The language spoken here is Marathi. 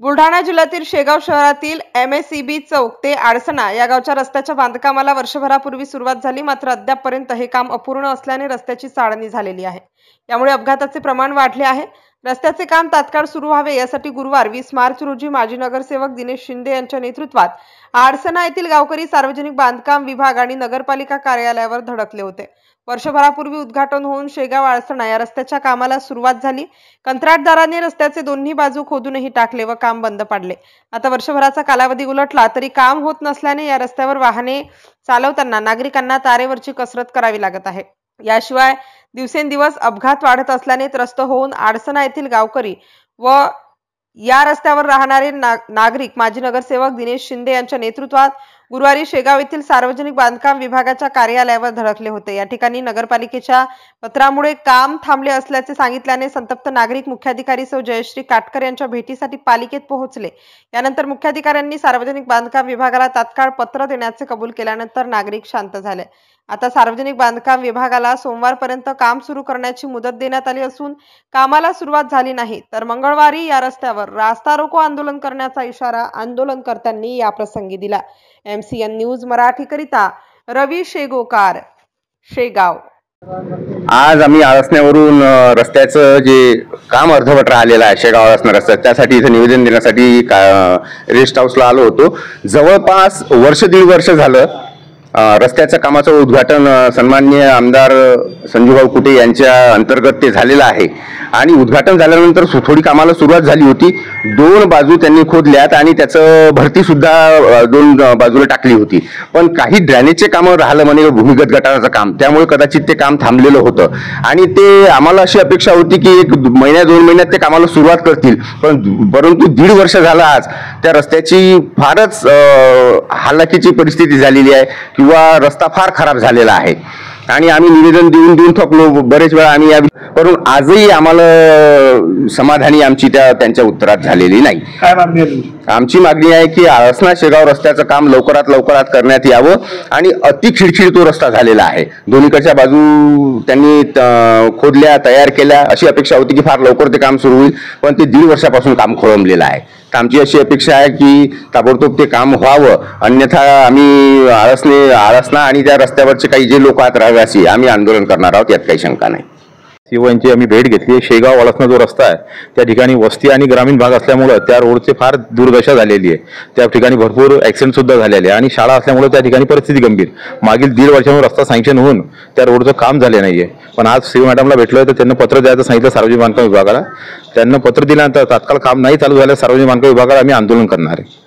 बुलढाणा जिल्ह्यातील शेगाव शहरातील MSEB चौक ते आडसणा या गावच्या रस्त्याच्या बांधकामाला वर्षभरापूर्वी सुरुवात झाली, मात्र अद्यापपर्यंत हे काम अपूर्ण असल्याने रस्त्याची चाळणी झालेली आहे। यामुळे अपघाताचे प्रमाण वाढले आहे। रस्त्याचे काम तात्काळ सुरू व्हावे यासाठी गुरुवार 20 मार्च रोजी माजी नगरसेवक दिनेश शिंदे यांच्या नेतृत्वात आडसणा येथील गावकरी, सार्वजनिक बांधकाम विभाग आणि नगरपालिका कार्यालयावर धडकले होते। वर्षभरापूर्वी उद्घाटन होऊन शेगाव आडसणा या रस्त्याच्या कामाला सुरुवात झाली। कंत्राटदाराने रस्त्याचे दोन्ही बाजू खोदूनही टाकले व काम बंद पाडले। आता वर्षभराचा कालावधी उलटला तरी काम होत नसल्याने या रस्त्यावर वाहने चालवताना नागरिकांना तारेवरची कसरत करावी लागत आहे। याशिवाय दिवसेंदिवस अपघात वाढत असल्याने त्रस्त होऊन आडसणा येथील गावकरी व या रस्त्यावर राहणारे नागरिक माजी नगरसेवक दिनेश शिंदे यांच्या नेतृत्वात गुरुवारी शेगाव येथील सार्वजनिक बांधकाम विभागाच्या कार्यालयावर धडकले होते। या ठिकाणी नगरपालिकेच्या पत्रामुळे काम थांबले असल्याचे सांगितल्याने संतप्त नागरिक मुख्याधिकारी सौ जयश्री काटकर यांच्या भेटीसाठी पालिकेत पोहोचले। यानंतर मुख्याधिकाऱ्यांनी सार्वजनिक बांधकाम विभागाला तात्काळ पत्र देण्याचे कबूल केल्यानंतर नागरिक शांत झाले। आता सार्वजनिक बांधकाम विभागाला सोमवारपर्यंत काम सुरू करण्याची मुदत देण्यात आली असून कामाला सुरुवात झाली नाही तर मंगळवारी या रस्त्यावर रास्ता रोको आंदोलन करण्याचा इशारा आंदोलनकर्त्यांनी याप्रसंगी दिला। MCN न्यूज मराठीकरिता रवी शेगोकार, शेगाव। आज आम्ही आळसण्यावरून रस्त्याचं जे काम अर्धवट राहिलेलं आहे शेगाव आळसणा रस्ता, त्यासाठी इथे निवेदन देण्यासाठी रेस्ट हाऊसला आलो होतो। जवळपास दीड वर्ष झालं रस्त्याच्या कामाचं उद्घाटन सन्माननीय आमदार संजूभाऊ कुटे यांच्या अंतर्गत ते झालेलं आहे आणि उद्घाटन झाल्यानंतर थोडी कामाला सुरुवात झाली होती। 2 बाजू त्यांनी खोदल्यात आणि त्याचं भरती सुद्धा 2 बाजूला टाकली होती, पण काही ड्रेनेजचे कामं राहिलं म्हणे, भूमिगत गटाराचं काम, त्यामुळे कदाचित ते काम थांबलेलं होतं आणि ते आम्हाला अशी अपेक्षा होती की 1-2 महिन्यात ते कामाला सुरुवात करतील, परंतु 1.5 वर्ष झालं आज त्या रस्त्याची फारच हालाकीची परिस्थिती झालेली आहे किंवा रस्ता फार खराब झालेला आहे आणि आम्ही निवेदन देऊन थकलो बरेच वेळा आम्ही, परंतु आजही आम्हाला समाधानी आमची त्यांच्या उत्तरात झालेली नाही। काय मागणी आहे? आमची मागणी आहे की आळसणा शेगाव रस्त्याचं काम लवकरात करण्यात यावं आणि अति खिळखिळ तो रस्ता झालेला आहे। दोन्हीकडच्या बाजू त्यांनी खोदल्या, तयार केल्या, अशी अपेक्षा होती की फार लवकर ते काम सुरू होईल, पण ते 1.5 वर्षापासून काम खोळंबलेलं आहे। तर आमची अशी अपेक्षा आहे की ताबडतोब ते काम व्हावं, अन्यथा आम्ही आळसणा आणि त्या रस्त्यावरचे काही जे लोक आहेत रहिवासी, आम्ही आंदोलन करणार आहोत, यात काही शंका नाही। यांची आम्ही भेट घेतली। शेगाव आळसणा जो रस्ता आहे त्या ठिकाणी वस्ती आणि ग्रामीण भाग असल्यामुळे त्या रोडचे फार दुर्दशा झालेली आहे। त्या ठिकाणी भरपूर ऍक्सिडेंट सुद्धा झालेले आणि शाळा असल्यामुळे त्या ठिकाणी परिस्थिती गंभीर। मागील 1.5 वर्षांवर रस्ता सँक्शन होऊन त्या रोडचं काम झाले नाहीये, पण आज सीओ मॅडमला भेटलोय तर त्यांना पत्र द्यायचं सांगितलं सार्वजनिक बांधकाम विभागाला। त्यांना पत्र दिल्यानंतर तात्काळ काम नाही चालू झालं सार्वजनिक बांधकाम विभागाला आम्ही आंदोलन करणार आहे।